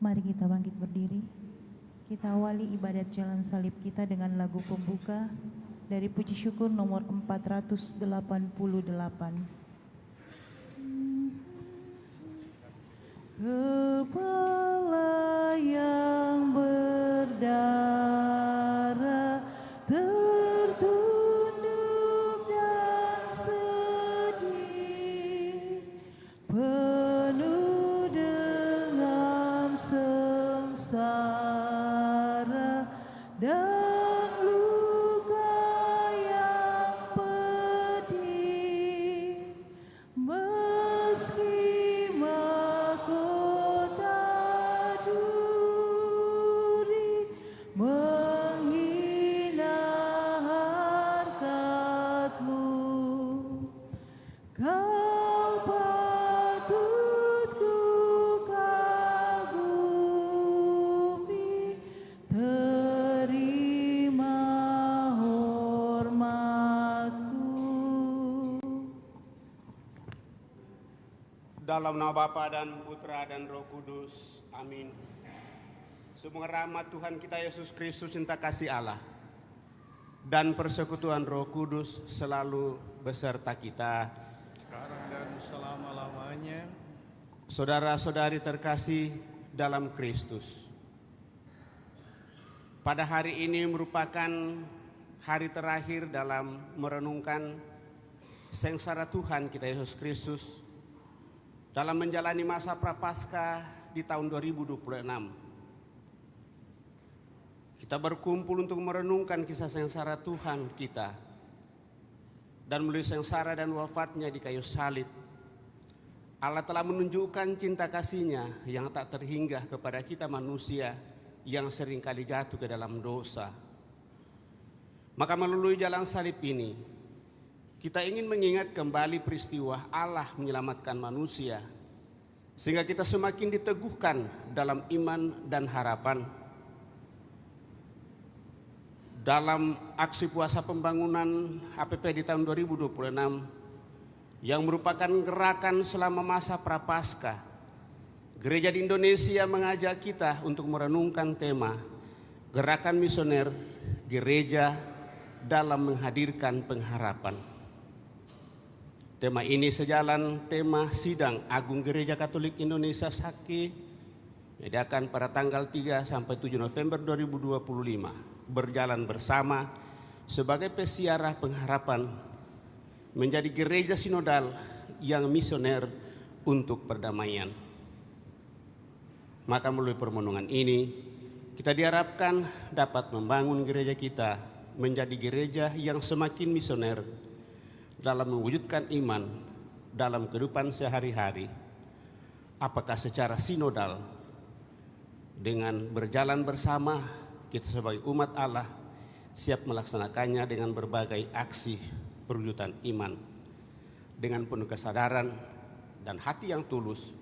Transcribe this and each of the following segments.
Mari kita bangkit berdiri. Kita awali ibadat jalan salib kita dengan lagu pembuka dari puji syukur nomor 488. Kepala yang berdarah tertunduk dan sedih, penuh dengan sengsara dan luka yang pedih, meski mahkota duri menghina harkatmu, kau patut ku kagumi, terima hormatku. Dalam nama Bapa dan Putra dan Roh Kudus, amin. Semoga rahmat Tuhan kita Yesus Kristus, cinta kasih Allah, dan persekutuan Roh Kudus selalu beserta kita. Sekarang dan selama-lamanya. Saudara-saudari terkasih dalam Kristus, pada hari ini merupakan hari terakhir dalam merenungkan sengsara Tuhan kita Yesus Kristus dalam menjalani masa prapaskah di tahun 2026. Kita berkumpul untuk merenungkan kisah sengsara Tuhan kita, dan melalui sengsara dan wafatnya di kayu salib, Allah telah menunjukkan cinta kasih-Nya yang tak terhingga kepada kita manusia yang seringkali jatuh ke dalam dosa. Maka melalui jalan salib ini, kita ingin mengingat kembali peristiwa Allah menyelamatkan manusia, sehingga kita semakin diteguhkan dalam iman dan harapan. Dalam aksi puasa pembangunan HPP di tahun 2026 yang merupakan gerakan selama masa prapaskah, Gereja di Indonesia mengajak kita untuk merenungkan tema Gerakan Misioner Gereja dalam Menghadirkan Pengharapan. Tema ini sejalan tema Sidang Agung Gereja Katolik Indonesia SAKI diadakan pada tanggal 3 sampai 7 November 2025, berjalan bersama sebagai pesiarah pengharapan menjadi gereja sinodal yang misioner untuk perdamaian. Maka melalui permenungan ini kita diharapkan dapat membangun gereja kita menjadi gereja yang semakin misioner dalam mewujudkan iman dalam kehidupan sehari-hari, apakah secara sinodal dengan berjalan bersama kita sebagai umat Allah siap melaksanakannya dengan berbagai aksi perwujudan iman, dengan penuh kesadaran dan hati yang tulus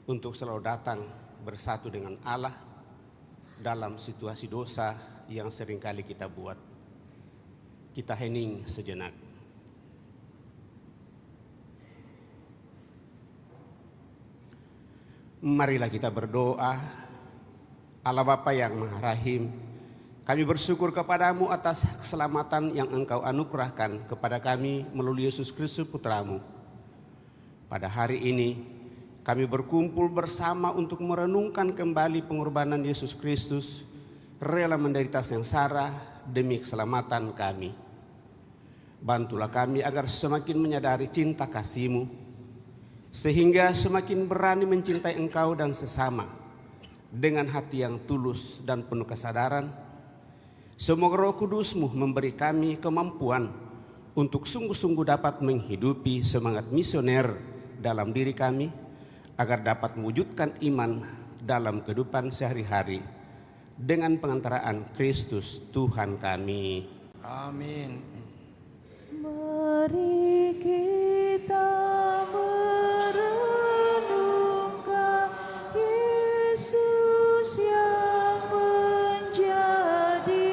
untuk selalu datang bersatu dengan Allah dalam situasi dosa yang seringkali kita buat. Kita hening sejenak. Marilah kita berdoa. Allah Bapa yang Maha Rahim, kami bersyukur kepadamu atas keselamatan yang Engkau anugerahkan kepada kami melalui Yesus Kristus Putramu. Pada hari ini kami berkumpul bersama untuk merenungkan kembali pengorbanan Yesus Kristus, rela menderita sengsara demi keselamatan kami. Bantulah kami agar semakin menyadari cinta kasih-Mu, sehingga semakin berani mencintai Engkau dan sesama dengan hati yang tulus dan penuh kesadaran. Semoga Roh Kudus-Mu memberi kami kemampuan untuk sungguh-sungguh dapat menghidupi semangat misioner dalam diri kami, agar dapat mewujudkan iman dalam kehidupan sehari-hari dengan pengantaraan Kristus Tuhan kami. Amin. Mari kita merenungkan Yesus yang menjadi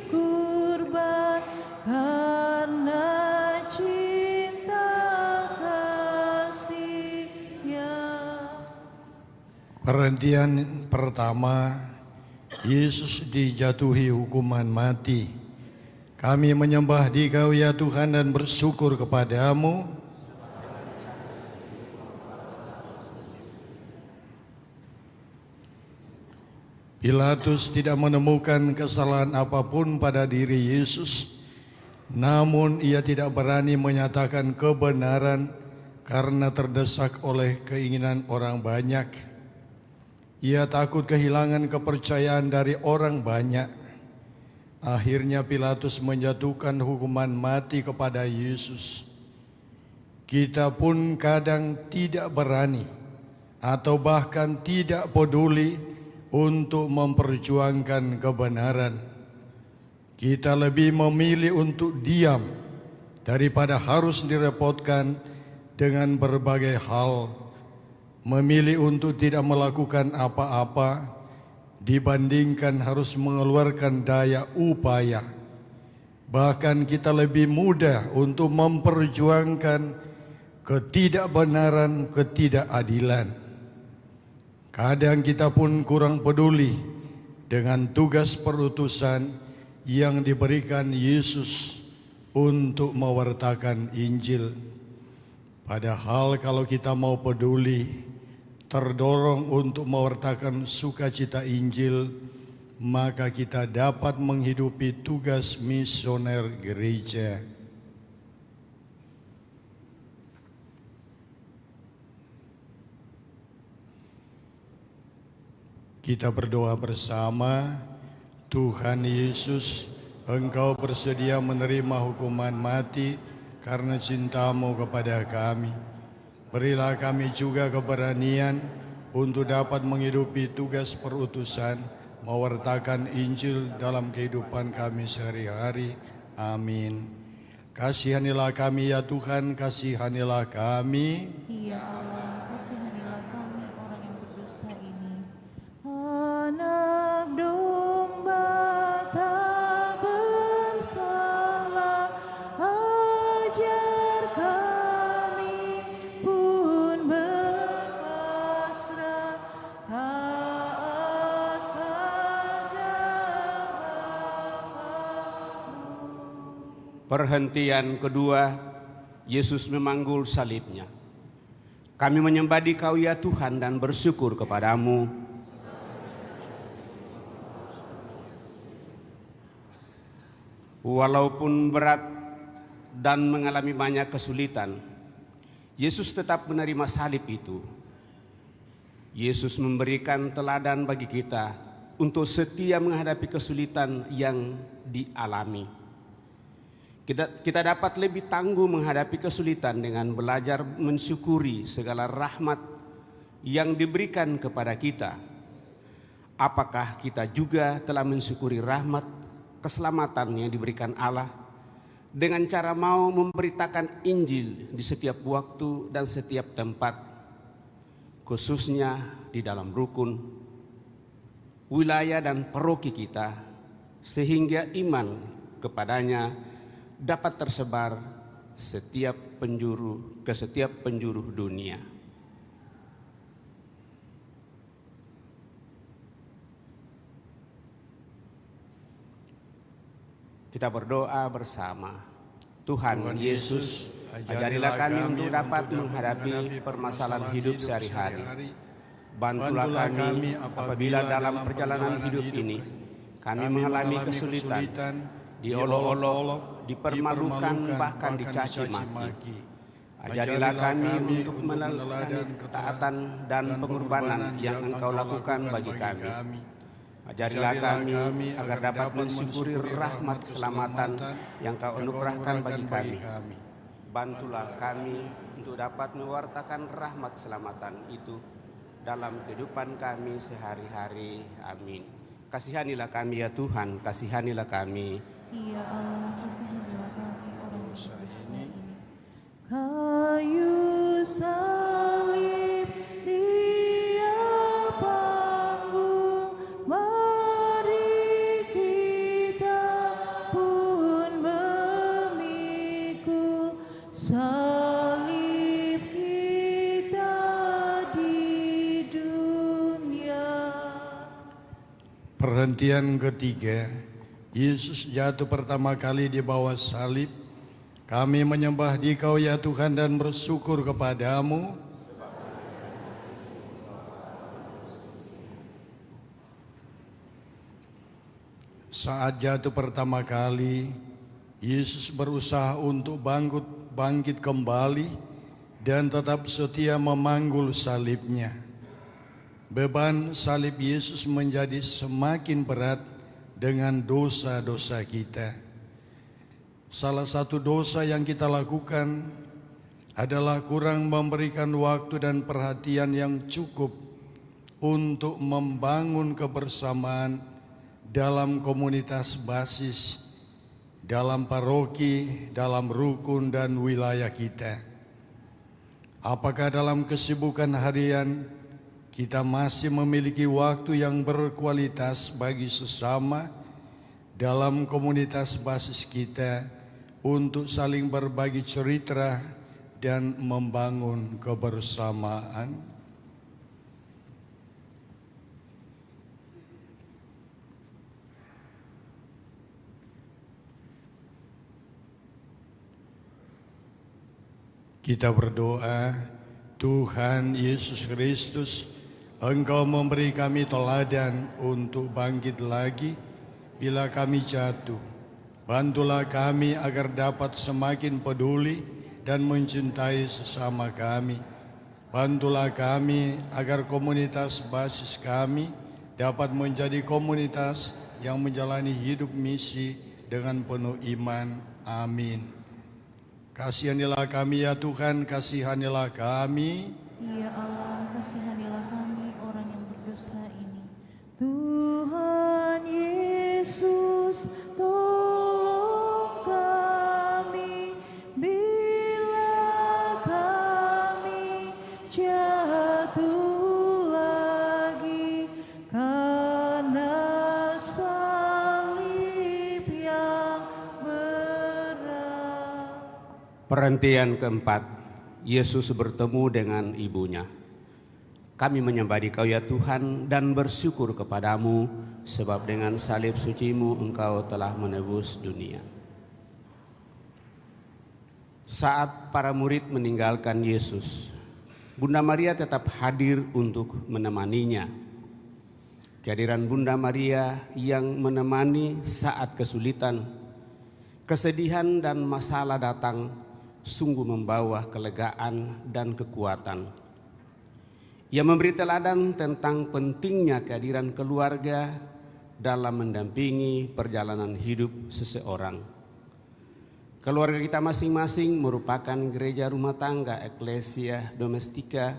kurban karena cinta kasih-Nya. Perhentian pertama, Yesus dijatuhi hukuman mati. Kami menyembah Dikau ya Tuhan dan bersyukur kepadamu. Pilatus tidak menemukan kesalahan apapun pada diri Yesus, namun ia tidak berani menyatakan kebenaran karena terdesak oleh keinginan orang banyak. Ia takut kehilangan kepercayaan dari orang banyak. Akhirnya Pilatus menjatuhkan hukuman mati kepada Yesus. Kita pun kadang tidak berani atau bahkan tidak peduli untuk memperjuangkan kebenaran. Kita lebih memilih untuk diam daripada harus direpotkan dengan berbagai hal. Memilih untuk tidak melakukan apa-apa dibandingkan harus mengeluarkan daya upaya. Bahkan kita lebih mudah untuk memperjuangkan ketidakbenaran, ketidakadilan. Kadang kita pun kurang peduli dengan tugas perutusan yang diberikan Yesus untuk mewartakan Injil. Padahal kalau kita mau peduli, terdorong untuk mewartakan sukacita Injil, maka kita dapat menghidupi tugas misioner gereja. Kita berdoa bersama. Tuhan Yesus, Engkau bersedia menerima hukuman mati karena cinta-Mu kepada kami. Berilah kami juga keberanian untuk dapat menghidupi tugas perutusan, mewartakan Injil dalam kehidupan kami sehari-hari. Amin. Kasihanilah kami ya Tuhan, kasihanilah kami. Ya Allah, kasihanilah kami orang yang berdosa ini. Anak domba tak bersalah, ajar kami pun berpasrah, taat pada Bapa-Mu. Perhentian kedua, Yesus memanggul salibnya. Kami menyembah Dikau ya Tuhan dan bersyukur kepadamu. Walaupun berat dan mengalami banyak kesulitan, Yesus tetap menerima salib itu. Yesus memberikan teladan bagi kita untuk setia menghadapi kesulitan yang dialami. Kita dapat lebih tangguh menghadapi kesulitan dengan belajar mensyukuri segala rahmat yang diberikan kepada kita. Apakah kita juga telah mensyukuri rahmat keselamatan yang diberikan Allah dengan cara mau memberitakan Injil di setiap waktu dan setiap tempat, khususnya di dalam rukun, wilayah dan paroki kita, sehingga iman kepadanya dapat tersebar ke setiap penjuru dunia. Kita berdoa bersama. Tuhan Yesus, ajarilah kami untuk dapat menghadapi permasalahan hidup sehari-hari. Bantulah kami apabila dalam perjalanan hidup ini kami mengalami kesulitan, diolok-olok, dipermalukan, bahkan dicaci maki. Ajarilah kami untuk meneladani ketaatan dan pengorbanan yang Engkau lakukan bagi kami. Ajarilah kami agar dapat mensyukuri rahmat keselamatan yang Kau anugerahkan bagi kami. Bantulah kami untuk dapat mewartakan rahmat keselamatan itu dalam kehidupan kami sehari-hari. Amin. Kasihanilah kami ya Tuhan, kasihanilah kami. Ya Allah, kasihanilah kami orang berdosa ini. Kayu salib Dia panggul, mari kita pun memikul salib kita di dunia. Perhentian ketiga, Yesus jatuh pertama kali di bawah salib. Kami menyembah Dikau ya Tuhan dan bersyukur kepadamu. Saat jatuh pertama kali, Yesus berusaha untuk bangkit kembali dan tetap setia memanggul salibnya. Beban salib Yesus menjadi semakin berat dengan dosa-dosa kita. Salah satu dosa yang kita lakukan adalah kurang memberikan waktu dan perhatian yang cukup untuk membangun kebersamaan dalam komunitas basis, dalam paroki, dalam rukun dan wilayah kita. Apakah dalam kesibukan harian kita masih memiliki waktu yang berkualitas bagi sesama dalam komunitas basis kita untuk saling berbagi cerita dan membangun kebersamaan? Kita berdoa, Tuhan Yesus Kristus, Engkau memberi kami teladan untuk bangkit lagi bila kami jatuh. Bantulah kami agar dapat semakin peduli dan mencintai sesama kami. Bantulah kami agar komunitas basis kami dapat menjadi komunitas yang menjalani hidup misi dengan penuh iman. Amin. Kasihanilah kami ya Tuhan, kasihanilah kami. Ya Allah, kasihanilah kami orang yang berdosa ini. Tuhan Yesus, tolong kami bila kami jatuh lagi karena salib yang berat. Perhentian keempat, Yesus bertemu dengan ibunya. Kami menyembah Dikau ya Tuhan dan bersyukur kepadamu, sebab dengan salib suci-Mu Engkau telah menebus dunia. Saat para murid meninggalkan Yesus, Bunda Maria tetap hadir untuk menemaninya. Kehadiran Bunda Maria yang menemani saat kesulitan, kesedihan dan masalah datang sungguh membawa kelegaan dan kekuatan. Ia memberi teladan tentang pentingnya kehadiran keluarga dalam mendampingi perjalanan hidup seseorang. Keluarga kita masing-masing merupakan gereja rumah tangga, eklesia domestika.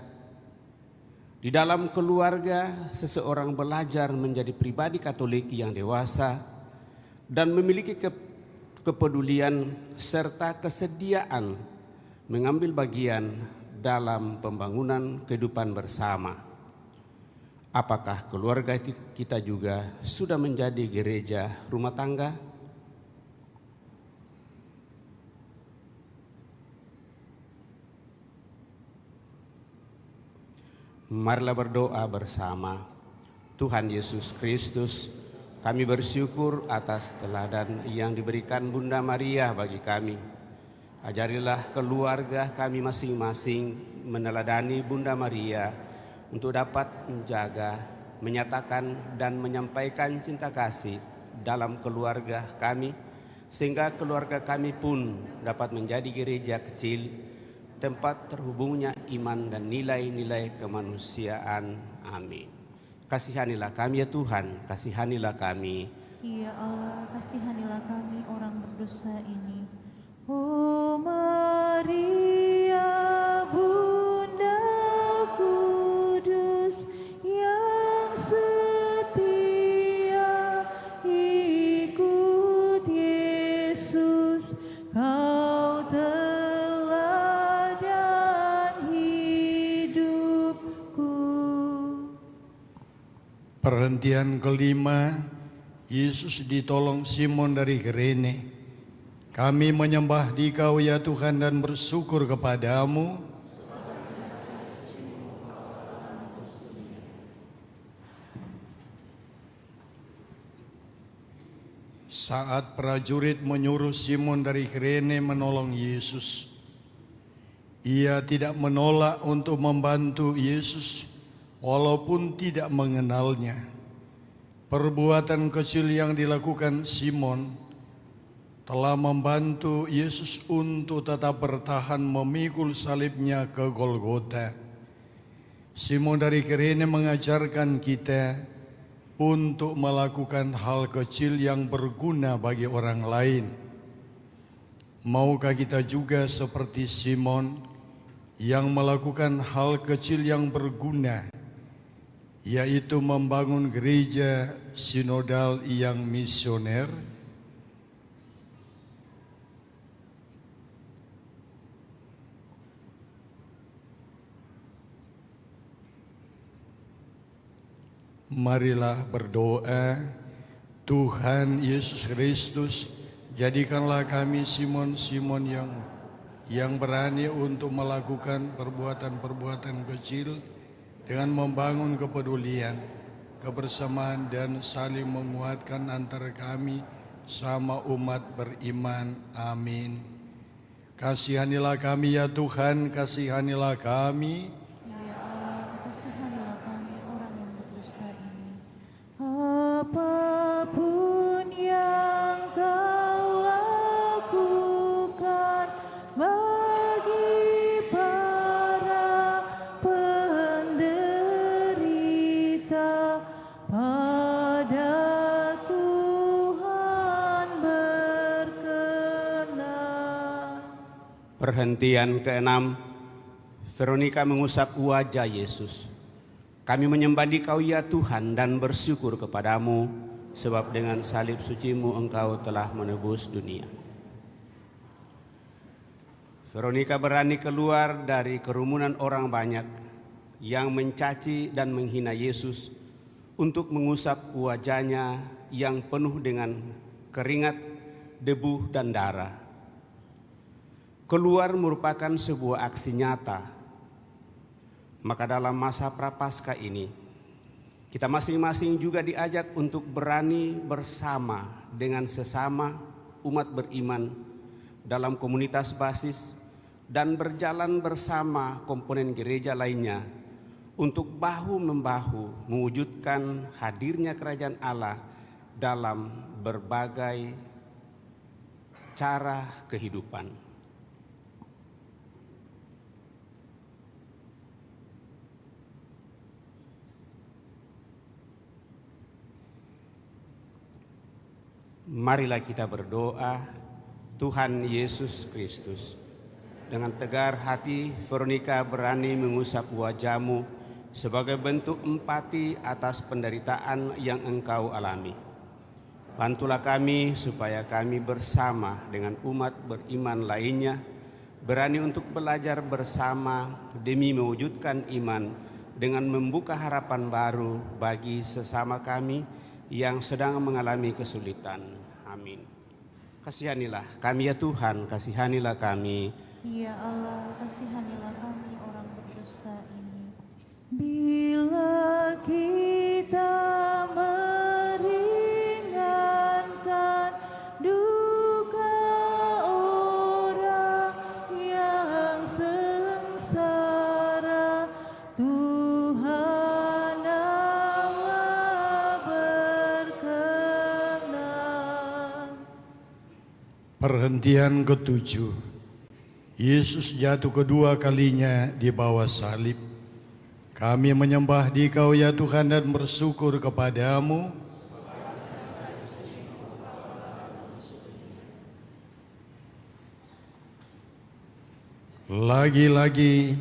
Di dalam keluarga, seseorang belajar menjadi pribadi Katolik yang dewasa dan memiliki kepedulian serta kesediaan mengambil bagian dalam pembangunan kehidupan bersama. Apakah keluarga kita juga sudah menjadi gereja rumah tangga? Marilah berdoa bersama. Tuhan Yesus Kristus, kami bersyukur atas teladan yang diberikan Bunda Maria bagi kami. Ajarilah keluarga kami masing-masing meneladani Bunda Maria untuk dapat menjaga, menyatakan dan menyampaikan cinta kasih dalam keluarga kami, sehingga keluarga kami pun dapat menjadi gereja kecil, tempat terhubungnya iman dan nilai-nilai kemanusiaan. Amin. Kasihanilah kami ya Tuhan, kasihanilah kami. Ya Allah, kasihanilah kami orang berdosa ini. Oh Maria, Bunda Kudus yang setia ikut Yesus, Kau teladan hidupku. Perhentian kelima, Yesus ditolong Simon dari Kirene. Kami menyembah Dikau ya Tuhan dan bersyukur kepadamu. saat prajurit menyuruh Simon dari Kirene menolong Yesus. Ia tidak menolak untuk membantu Yesus walaupun tidak mengenalnya. Perbuatan kecil yang dilakukan Simon telah membantu Yesus untuk tetap bertahan memikul salibnya ke Golgota. Simon dari Kirene mengajarkan kita untuk melakukan hal kecil yang berguna bagi orang lain. Maukah kita juga seperti Simon yang melakukan hal kecil yang berguna, yaitu membangun gereja sinodal yang misioner? Marilah berdoa. Tuhan Yesus Kristus, jadikanlah kami Simon-Simon yang berani untuk melakukan perbuatan-perbuatan kecil dengan membangun kepedulian, kebersamaan, dan saling menguatkan antara kami sama umat beriman. Amin. Kasihanilah kami ya Tuhan, kasihanilah kami. Ya Allah, kasihanilah kami orang yang berdosa ini. Apapun yang Kau lakukan bagi para penderita, pada Tuhan berkenan. Perhentian ke-6, Veronika mengusap wajah Yesus. Kami menyembah Dikau ya Tuhan dan bersyukur kepadamu, sebab dengan salib suci-Mu Engkau telah menebus dunia. Veronika berani keluar dari kerumunan orang banyak yang mencaci dan menghina Yesus untuk mengusap wajahnya yang penuh dengan keringat, debu, dan darah. Keluar merupakan sebuah aksi nyata. Maka dalam masa Prapaskah ini, kita masing-masing juga diajak untuk berani bersama dengan sesama umat beriman dalam komunitas basis dan berjalan bersama komponen gereja lainnya untuk bahu-membahu mewujudkan hadirnya kerajaan Allah dalam berbagai cara kehidupan. Marilah kita berdoa. Tuhan Yesus Kristus, dengan tegar hati Veronika berani mengusap wajah-Mu sebagai bentuk empati atas penderitaan yang Engkau alami. Bantulah kami supaya kami bersama dengan umat beriman lainnya berani untuk belajar bersama demi mewujudkan iman dengan membuka harapan baru bagi sesama kami yang sedang mengalami kesulitan. Amin. Kasihanilah kami ya Tuhan, kasihanilah kami. Ya Allah, kasihanilah kami orang berdosa ini. Bila kita meringankan duka orang yang sengsara, Tuhan Allah berkenan. Perhentian ke-7, Yesus jatuh kedua kalinya di bawah salib. Kami menyembah Dikau ya Tuhan dan bersyukur kepadamu. Lagi-lagi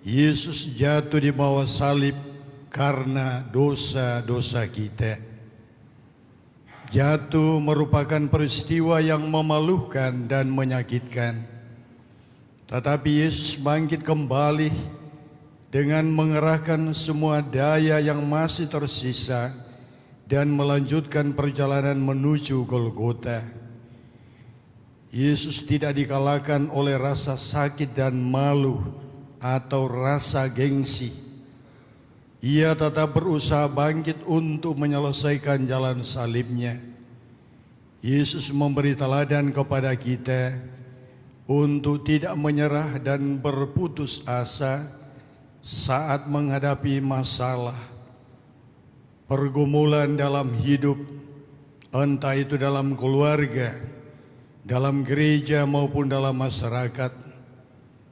Yesus jatuh di bawah salib karena dosa-dosa kita. Jatuh merupakan peristiwa yang memalukan dan menyakitkan. Tetapi Yesus bangkit kembali dengan mengerahkan semua daya yang masih tersisa dan melanjutkan perjalanan menuju Golgota. Yesus tidak dikalahkan oleh rasa sakit dan malu atau rasa gengsi. Ia tetap berusaha bangkit untuk menyelesaikan jalan salibnya. Yesus memberi teladan kepada kita untuk tidak menyerah dan berputus asa saat menghadapi masalah, pergumulan dalam hidup, entah itu dalam keluarga, dalam gereja maupun dalam masyarakat,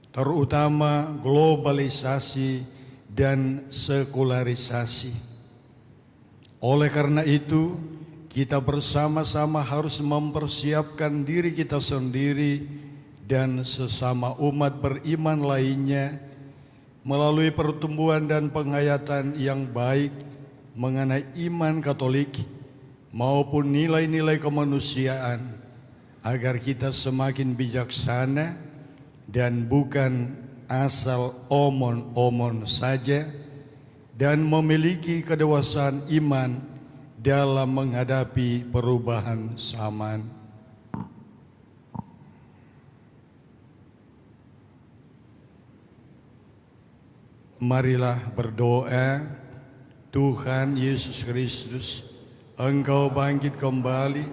terutama globalisasi dan sekularisasi. Oleh karena itu, kita bersama-sama harus mempersiapkan diri kita sendiri dan sesama umat beriman lainnya melalui pertumbuhan dan penghayatan yang baik mengenai iman Katolik maupun nilai-nilai kemanusiaan, agar kita semakin bijaksana dan bukan asal omon-omon saja, dan memiliki kedewasaan iman dalam menghadapi perubahan zaman. Marilah berdoa. Tuhan Yesus Kristus, Engkau bangkit kembali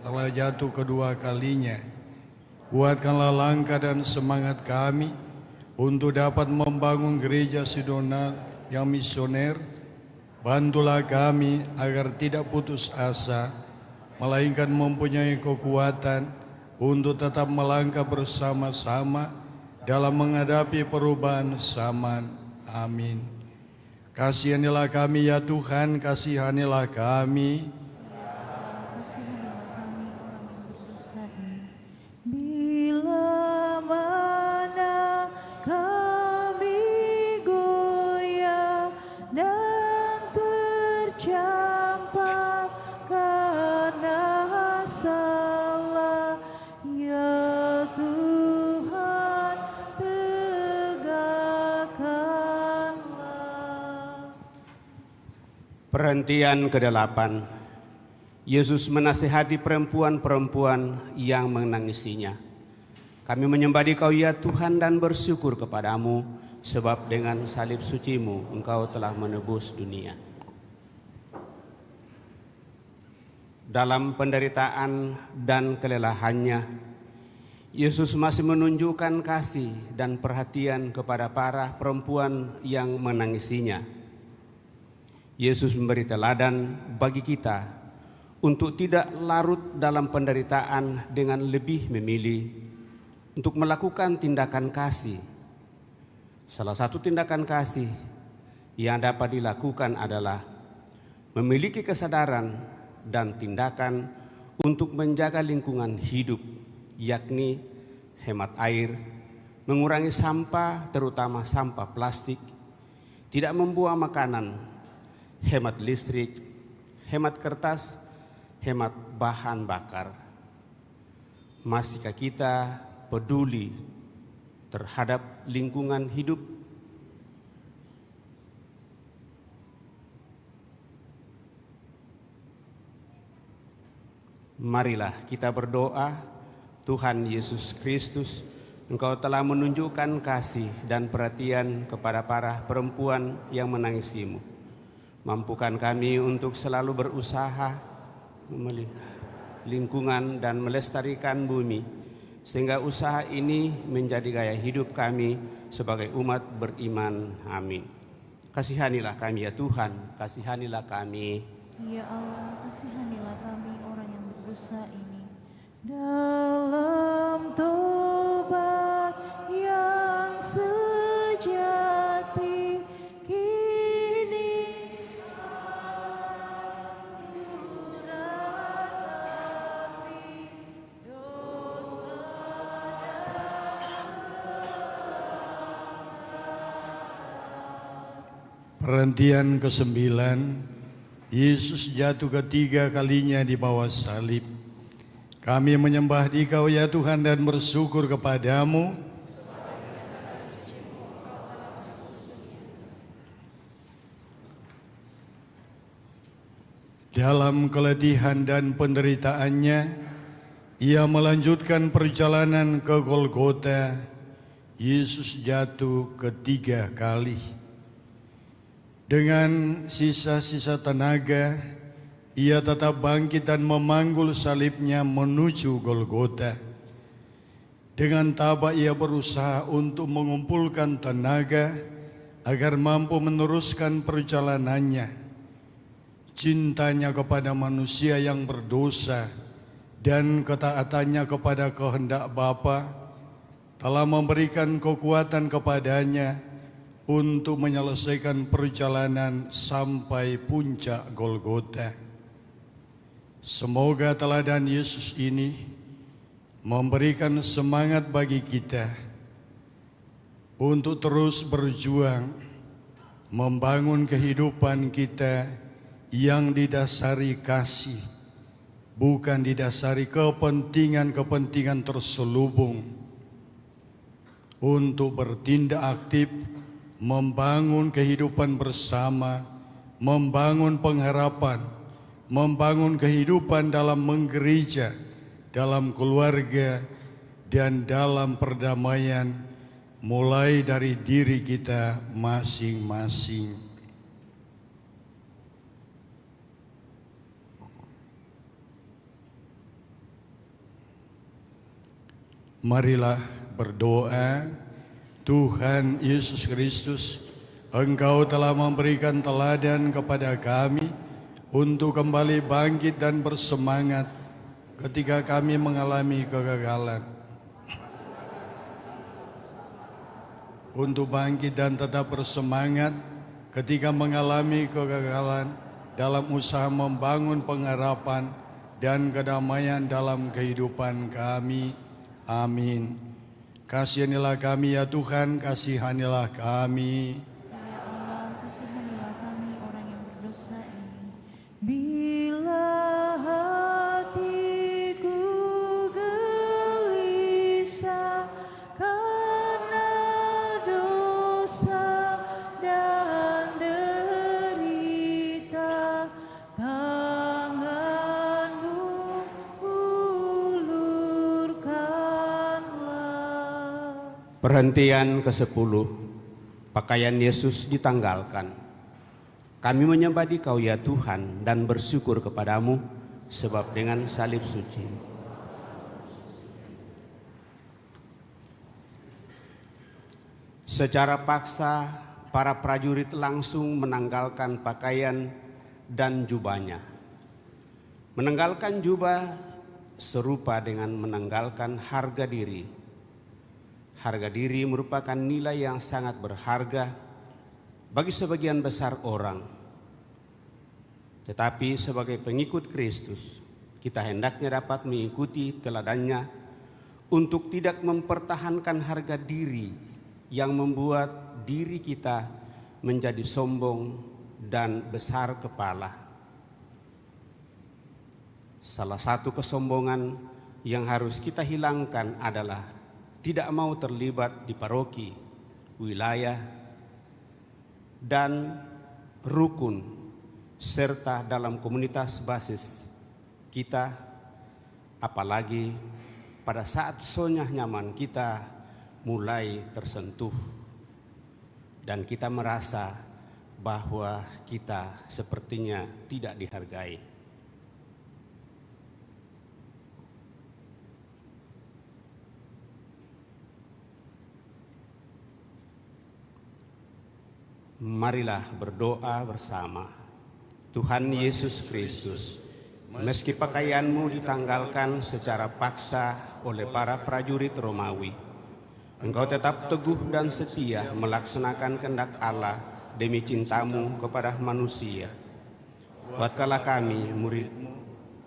telah jatuh kedua kalinya. Kuatkanlah langkah dan semangat kami untuk dapat membangun gereja sinodal yang misioner. Bantulah kami agar tidak putus asa, melainkan mempunyai kekuatan untuk tetap melangkah bersama-sama dalam menghadapi perubahan zaman. Amin. Kasihanilah kami ya Tuhan, kasihanilah kami. Kasihanilah kami orang yang berdosa ini. Bila mana kami goyah dan tercampak karena salah, ya Tuhan tegakkanlah. Perhentian ke-8. Yesus menasihati perempuan-perempuan yang menangisinya. Kami menyembah Dikau ya Tuhan dan bersyukur kepadamu, sebab dengan salib sucimu Engkau telah menebus dunia. Dalam penderitaan dan kelelahannya, Yesus masih menunjukkan kasih dan perhatian kepada para perempuan yang menangisinya. Yesus memberi teladan bagi kita untuk tidak larut dalam penderitaan dengan lebih memilih untuk melakukan tindakan kasih. Salah satu tindakan kasih yang dapat dilakukan adalah memiliki kesadaran dan tindakan untuk menjaga lingkungan hidup, yakni hemat air, mengurangi sampah terutama sampah plastik, tidak membuang makanan, hemat listrik, hemat kertas, hemat bahan bakar. Masihkah kita peduli terhadap lingkungan hidup? Marilah kita berdoa. Tuhan Yesus Kristus, Engkau telah menunjukkan kasih dan perhatian kepada para perempuan yang menangisimu. Mampukan kami untuk selalu berusaha memelihara lingkungan dan melestarikan bumi, sehingga usaha ini menjadi gaya hidup kami sebagai umat beriman. Amin. Kasihanilah kami ya Tuhan, kasihanilah kami. Ya Allah, kasihanilah kami orang yang berdosa ini. Dalam tobat yang sejati, kini uratapi dosa dan Perhentian ke-9. Yesus jatuh ketiga kalinya di bawah salib. Kami menyembah Dikau ya Tuhan dan bersyukur kepadamu. Dalam keletihan dan penderitaannya, Ia melanjutkan perjalanan ke Golgota. Yesus jatuh ketiga kali. Dengan sisa-sisa tenaga ia tetap bangkit dan memanggul salibnya menuju Golgota. Dengan tabah ia berusaha untuk mengumpulkan tenaga agar mampu meneruskan perjalanannya. Cintanya kepada manusia yang berdosa dan ketaatannya kepada kehendak Bapa telah memberikan kekuatan kepadanya untuk menyelesaikan perjalanan sampai puncak Golgota. Semoga teladan Yesus ini memberikan semangat bagi kita untuk terus berjuang membangun kehidupan kita yang didasari kasih, bukan didasari kepentingan-kepentingan terselubung, untuk bertindak aktif membangun kehidupan bersama, membangun pengharapan, membangun kehidupan dalam menggereja, dalam keluarga, dan dalam perdamaian, mulai dari diri kita masing-masing. Marilah berdoa. Tuhan Yesus Kristus, Engkau telah memberikan teladan kepada kami untuk kembali bangkit dan bersemangat ketika kami mengalami kegagalan. Untuk bangkit dan tetap bersemangat ketika mengalami kegagalan dalam usaha membangun pengharapan dan kedamaian dalam kehidupan kami. Amin. Kasihanilah kami ya Tuhan, kasihanilah kami. Ya Allah, kasihanilah kami orang yang berdosa ini. Bila hatiku gelisah karena dosa dan derita, tangan-Mu ulurkanlah. Perhentian ke-10, pakaian Yesus ditanggalkan. Kami menyembah Dikau ya Tuhan dan bersyukur kepadamu sebab dengan salib suci secara paksa para prajurit langsung menanggalkan pakaian dan jubahnya. Menanggalkan jubah serupa dengan menanggalkan harga diri. Harga diri merupakan nilai yang sangat berharga bagi sebagian besar orang. Tetapi sebagai pengikut Kristus, kita hendaknya dapat mengikuti teladannya untuk tidak mempertahankan harga diri yang membuat diri kita menjadi sombong dan besar kepala. Salah satu kesombongan yang harus kita hilangkan adalah tidak mau terlibat di paroki, wilayah, dan rukun, serta dalam komunitas basis kita, apalagi pada saat zona nyaman kita mulai tersentuh dan kita merasa bahwa kita sepertinya tidak dihargai. Marilah berdoa bersama. Tuhan Yesus Kristus, meski pakaian-Mu ditanggalkan secara paksa oleh para prajurit Romawi, Engkau tetap teguh dan setia melaksanakan kehendak Allah demi cinta-Mu kepada manusia. Buatkanlah kami, murid-Mu,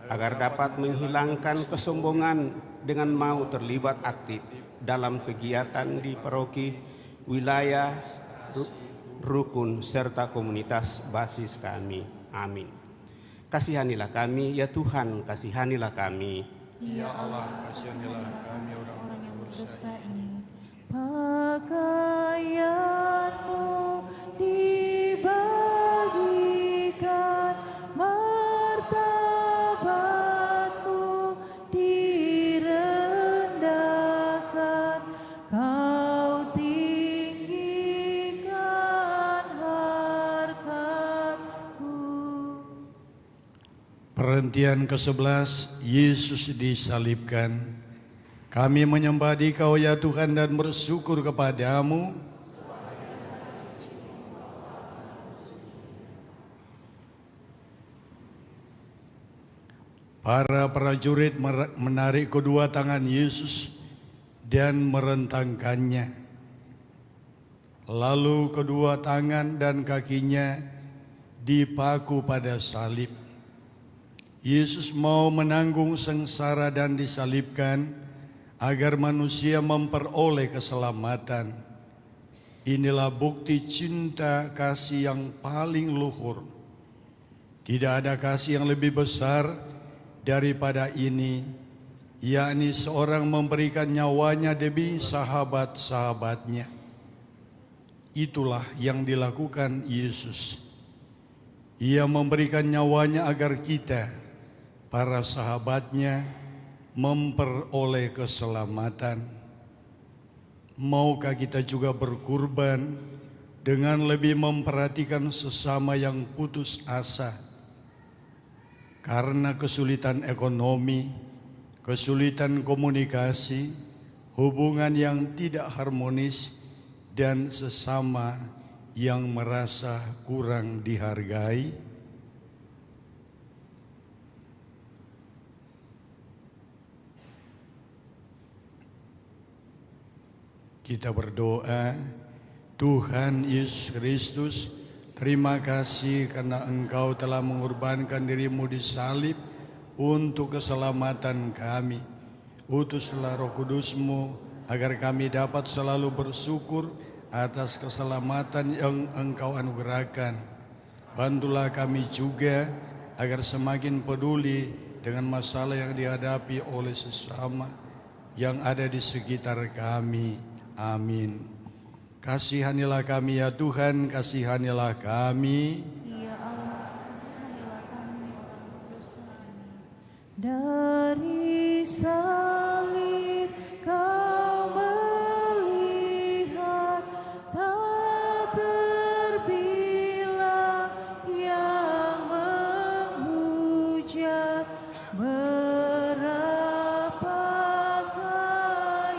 agar dapat menghilangkan kesombongan dengan mau terlibat aktif dalam kegiatan di paroki, wilayah, rukun, serta komunitas basis kami. Amin. Kasihanilah kami, ya Tuhan, kasihanilah kami. Ya Allah, kasihanilah kami orang yang berdosa ini. Pakaian-Mu dibagikan, martabat-Mu direndahkan, Kau tinggikan harkat-Mu. Perhentian ke-11, Yesus disalibkan. Kami menyembah Dikau ya Tuhan dan bersyukur kepadamu. Para prajurit menarik kedua tangan Yesus dan merentangkannya. Lalu kedua tangan dan kakinya dipaku pada salib. Yesus mau menanggung sengsara dan disalibkan agar manusia memperoleh keselamatan. Inilah bukti cinta kasih yang paling luhur. Tidak ada kasih yang lebih besar daripada ini, yakni seorang memberikan nyawanya demi sahabat-sahabatnya. Itulah yang dilakukan Yesus. Ia memberikan nyawanya agar kita, para sahabatnya, memperoleh keselamatan. Maukah kita juga berkurban dengan lebih memperhatikan sesama yang putus asa karena kesulitan ekonomi, kesulitan komunikasi, hubungan yang tidak harmonis, dan sesama yang merasa kurang dihargai? Kita berdoa. Tuhan Yesus Kristus, terima kasih karena Engkau telah mengorbankan dirimu di salib untuk keselamatan kami. Utuslah Roh Kudus-Mu agar kami dapat selalu bersyukur atas keselamatan yang Engkau anugerahkan. Bantulah kami juga agar semakin peduli dengan masalah yang dihadapi oleh sesama yang ada di sekitar kami. Amin. Kasihanilah kami ya Tuhan, kasihanilah kami. Ya Allah, kasihanilah kami orang berdosa ini. Dari salib Kau melihat tak terbilang yang menghujat, berapakah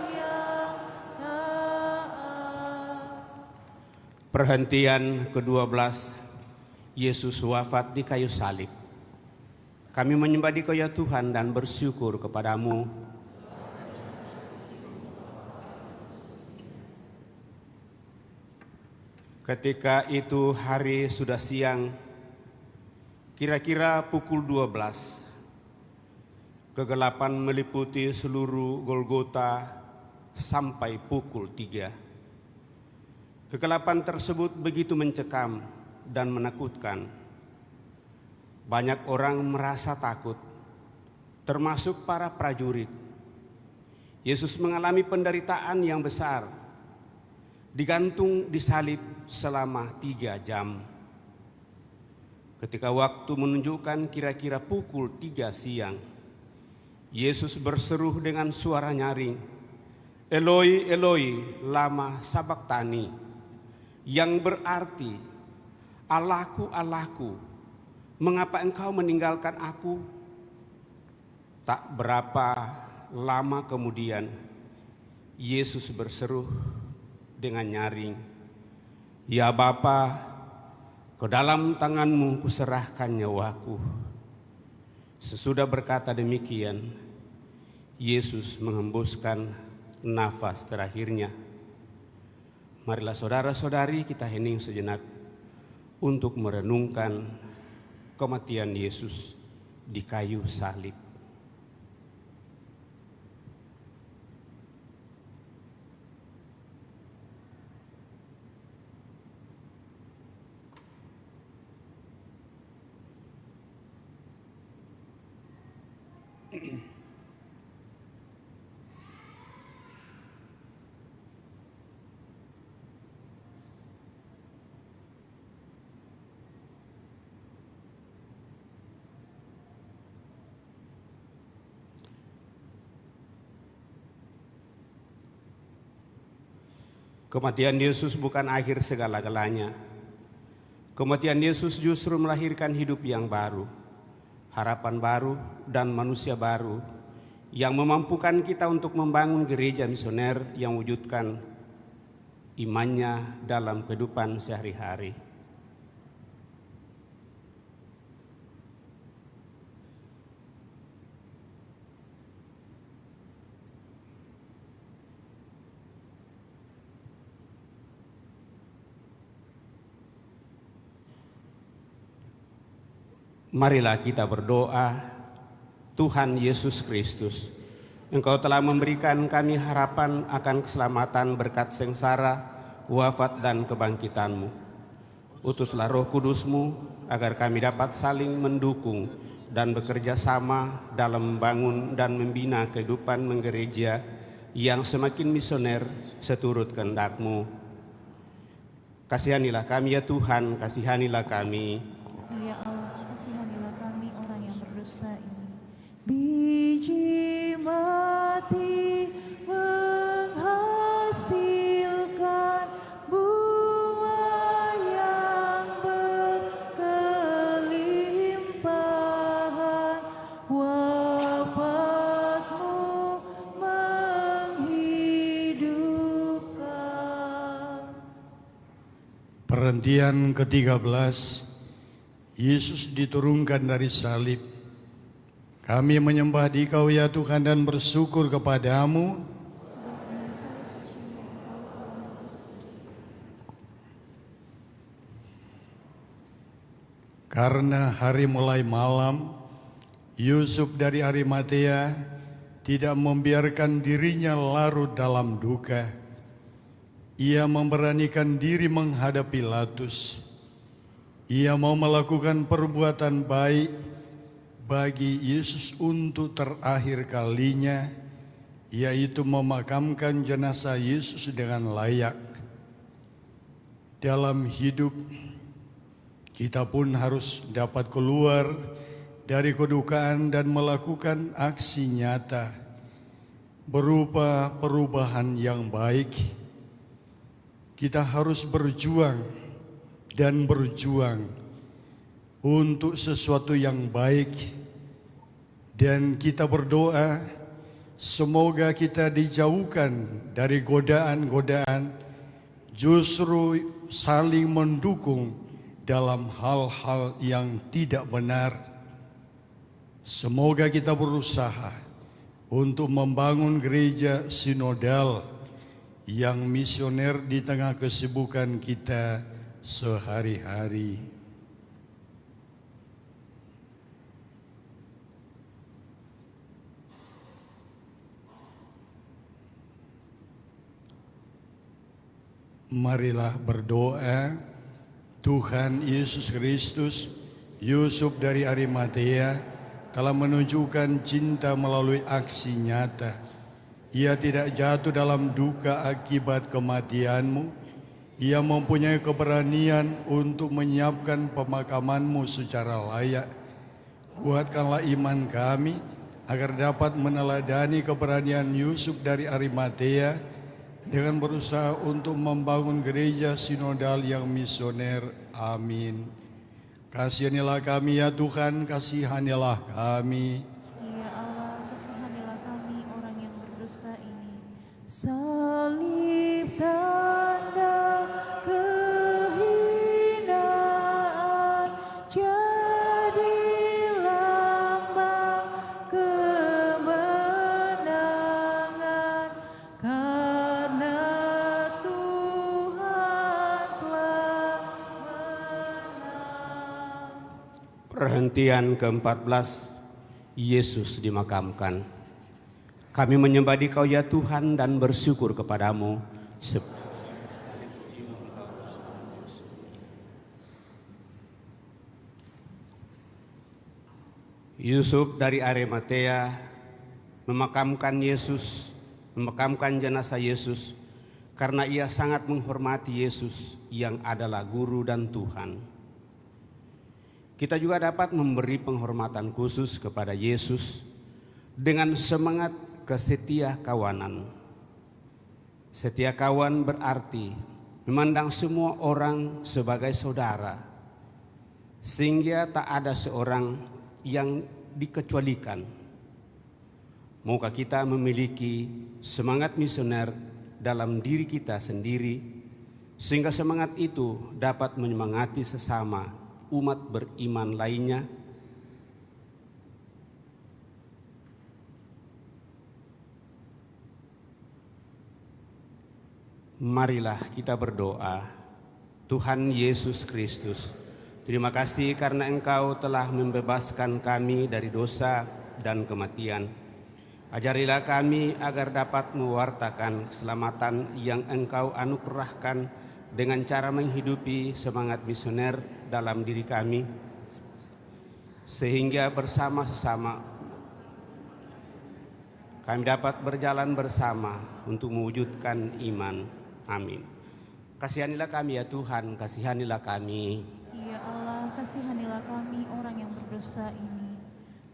yang taat. Perhentian ke-12, Yesus wafat di kayu salib. Kami menyembah Dikau ya Tuhan dan bersyukur kepadamu. Ketika itu hari sudah siang, kira-kira pukul 12. Kegelapan meliputi seluruh Golgota sampai pukul 3. Kegelapan tersebut begitu mencekam dan menakutkan. Banyak orang merasa takut, termasuk para prajurit. Yesus mengalami penderitaan yang besar, digantung di salib selama 3 jam. Ketika waktu menunjukkan kira-kira pukul 3 siang, Yesus berseru dengan suara nyaring, "Eloi, Eloi, lama sabachthani," yang berarti, "Allahku, Allahku, mengapa engkau meninggalkan aku?" Tak berapa lama kemudian, Yesus berseru dengan nyaring, "Ya Bapa, ke dalam tanganmu kuserahkan nyawaku." Sesudah berkata demikian, Yesus menghembuskan nafas terakhirnya. Marilah saudara-saudari kita hening sejenak untuk merenungkan kematian Yesus di kayu salib. Kematian Yesus bukan akhir segala-galanya. Kematian Yesus justru melahirkan hidup yang baru. harapan baru dan manusia baru yang memampukan kita untuk membangun gereja misioner yang wujudkan imannya dalam kehidupan sehari-hari. Marilah kita berdoa. Tuhan Yesus Kristus, Engkau telah memberikan kami harapan akan keselamatan berkat sengsara, wafat dan kebangkitan-Mu. Utuslah Roh Kudus-Mu agar kami dapat saling mendukung dan bekerja sama dalam membangun dan membina kehidupan menggereja yang semakin misioner seturut kehendak-Mu. Kasihanilah kami ya Tuhan, kasihanilah kami. Ya Allah, kasihanilah kami orang yang berdosa ini. Biji mati menghasilkan buah yang berkelimpahan, wafat-Mu menghidupkan. Perhentian ke-13, Yesus diturunkan dari salib. Kami menyembah Dikau ya Tuhan dan bersyukur kepadamu karena hari mulai malam, Yusuf dari Arimatea tidak membiarkan dirinya larut dalam duka. Ia memberanikan diri menghadap Pilatus. Ia mau melakukan perbuatan baik bagi Yesus untuk terakhir kalinya, yaitu memakamkan jenazah Yesus dengan layak. Dalam hidup, kita pun harus dapat keluar dari kedukaan dan melakukan aksi nyata berupa perubahan yang baik. Kita harus berjuang dan berjuang untuk sesuatu yang baik. Dan kita berdoa semoga kita dijauhkan dari godaan-godaan, justru saling mendukung dalam hal-hal yang tidak benar. Semoga kita berusaha untuk membangun gereja sinodal yang misioner di tengah kesibukan kita sehari-hari. Marilah berdoa. Tuhan Yesus Kristus, Yusuf dari Arimatea telah menunjukkan cinta melalui aksi nyata. Ia tidak jatuh dalam duka akibat kematian-Mu. Ia mempunyai keberanian untuk menyiapkan pemakaman-Mu secara layak. Kuatkanlah iman kami agar dapat meneladani keberanian Yusuf dari Arimatea dengan berusaha untuk membangun gereja sinodal yang misioner. Amin. Kasihanilah kami ya Tuhan, kasihanilah kami. Ya Allah, kasihanilah kami orang yang berdosa ini. Salib tanda kehinaan, jadi lambang kemenangan, karena Tuhan telah menang. Perhentian ke-14, Yesus dimakamkan. Kami menyembah Dikau ya Tuhan dan bersyukur kepadamu. Yusuf dari Arimatea memakamkan jenazah Yesus karena ia sangat menghormati Yesus yang adalah guru dan Tuhan. Kita juga dapat memberi penghormatan khusus kepada Yesus dengan semangat kesetia kawanan. Setia kawan berarti memandang semua orang sebagai saudara, sehingga tak ada seorang yang dikecualikan. Maukah kita memiliki semangat misioner dalam diri kita sendiri, sehingga semangat itu dapat menyemangati sesama umat beriman lainnya. Marilah kita berdoa. Tuhan Yesus Kristus, terima kasih karena Engkau telah membebaskan kami dari dosa dan kematian. Ajarilah kami agar dapat mewartakan keselamatan yang Engkau anugerahkan dengan cara menghidupi semangat misioner dalam diri kami, sehingga bersama-sama kami dapat berjalan bersama untuk mewujudkan iman. Amin. Kasihanilah kami ya Tuhan, kasihanilah kami. Ya Allah, kasihanilah kami orang yang berdosa ini.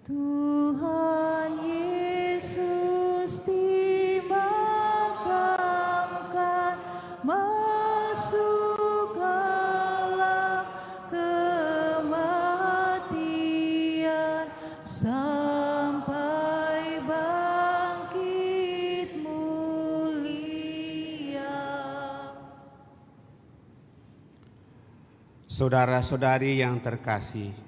Tuhan Yesus dimakamkan, masuk alam kematian, sampai bangkit mulia. Saudara-saudari yang terkasih,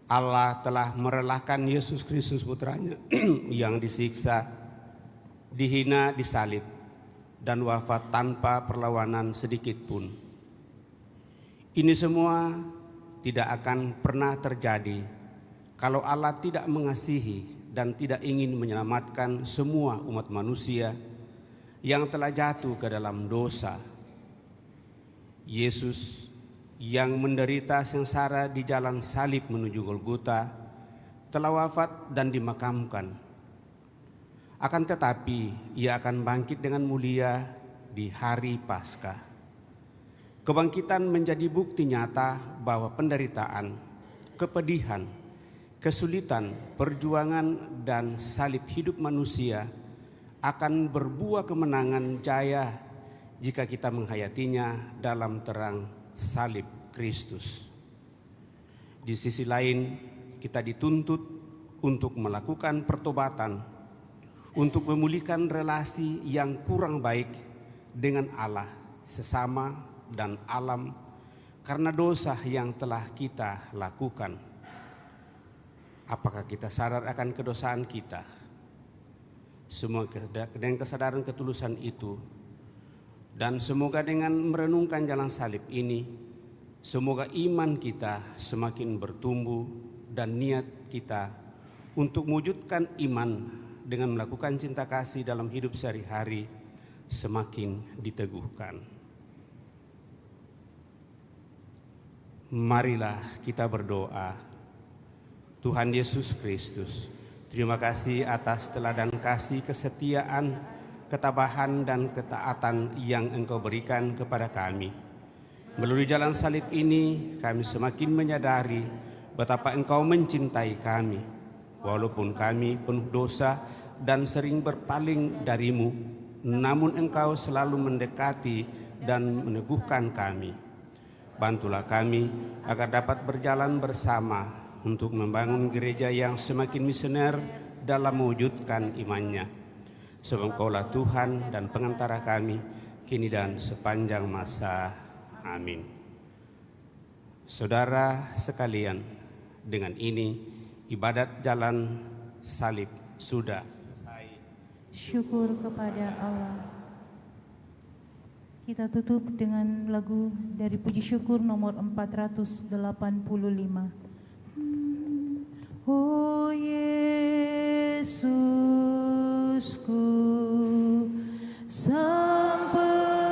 Allah telah merelakan Yesus Kristus putranya yang disiksa, dihina, disalib, dan wafat tanpa perlawanan sedikit pun. Ini semua tidak akan pernah terjadi kalau Allah tidak mengasihi dan tidak ingin menyelamatkan semua umat manusia yang telah jatuh ke dalam dosa. Yesus yang menderita sengsara di jalan salib menuju Golgota telah wafat dan dimakamkan. Akan tetapi ia akan bangkit dengan mulia di hari Paskah. Kebangkitan menjadi bukti nyata bahwa penderitaan, kepedihan, kesulitan, perjuangan, dan salib hidup manusia akan berbuah kemenangan jaya jika kita menghayatinya dalam terang salib Kristus. Di sisi lain, kita dituntut untuk melakukan pertobatan, untuk memulihkan relasi yang kurang baik dengan Allah, sesama, dan alam karena dosa yang telah kita lakukan. Apakah kita sadar akan kedosaan kita? Semua dengan kesadaran ketulusan itu, dan semoga dengan merenungkan jalan salib ini, semoga iman kita semakin bertumbuh dan niat kita untuk mewujudkan iman dengan melakukan cinta kasih dalam hidup sehari-hari semakin diteguhkan. Marilah kita berdoa. Tuhan Yesus Kristus, terima kasih atas teladan kasih, kesetiaan, ketabahan, dan ketaatan yang Engkau berikan kepada kami. Melalui jalan salib ini, kami semakin menyadari betapa Engkau mencintai kami. Walaupun kami penuh dosa dan sering berpaling darimu, namun Engkau selalu mendekati dan meneguhkan kami. Bantulah kami agar dapat berjalan bersama untuk membangun gereja yang semakin misioner dalam mewujudkan imannya. Sebab Engkaulah Tuhan dan pengantara kami, kini dan sepanjang masa. Amin. Saudara sekalian, dengan ini ibadat jalan salib sudah selesai. Syukur kepada Allah. Kita tutup dengan lagu dari puji syukur nomor 485. Oh Yesusku, Sang Penebus